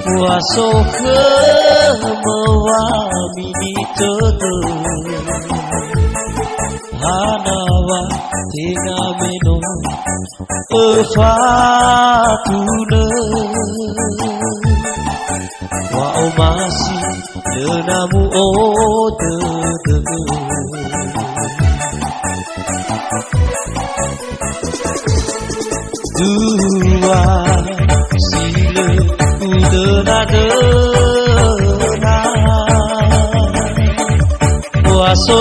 Puaso ke mewami ditutu Hanawa tega meno Efatune Wa omasi denamu ode Dua sila udena Puaso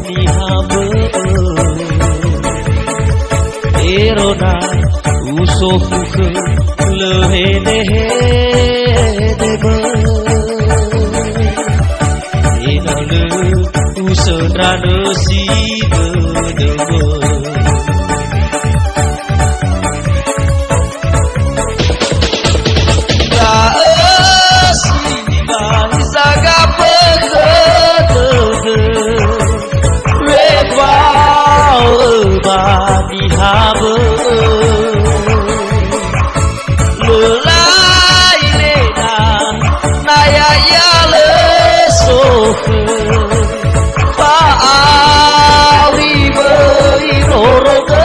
ni hamba Erona usofu ke lehedehe deba Enale usendrana si deba Di haba lelai lena naya ya lesoke paawi beiroroga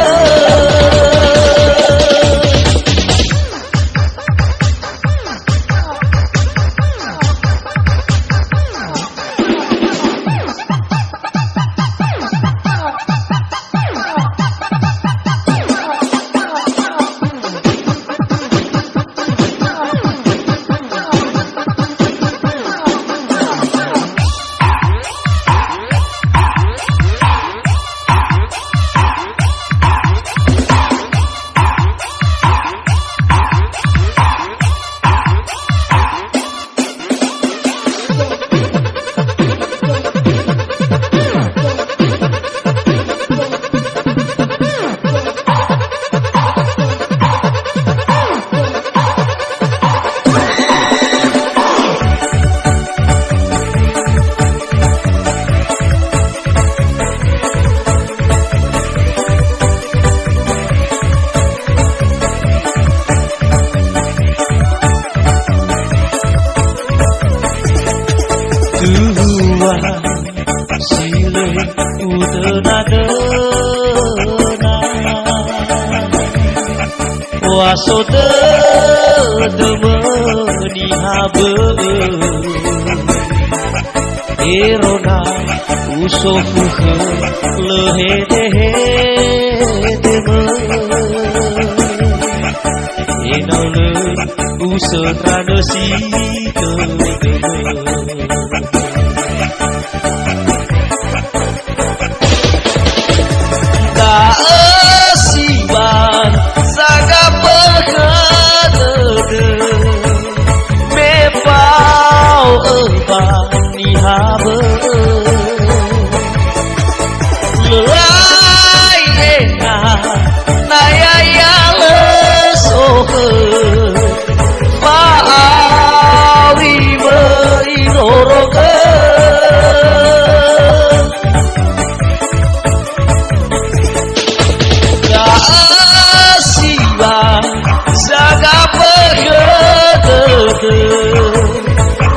Sile udena Puaso ni haba Erona usofu ke lehedehe deba Enale usendrana si deba Siwan saga pehadede Mepau ni haba Lelai ena naya ya lesoke Paawi beiroroga Saga pehadede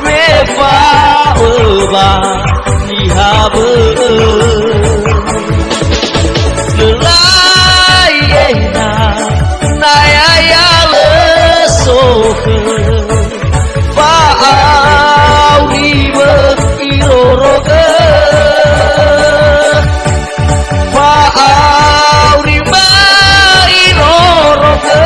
Mepau ni haba Lelai ena naya ya lesoke Paawi beiroroga Paawi beiroroga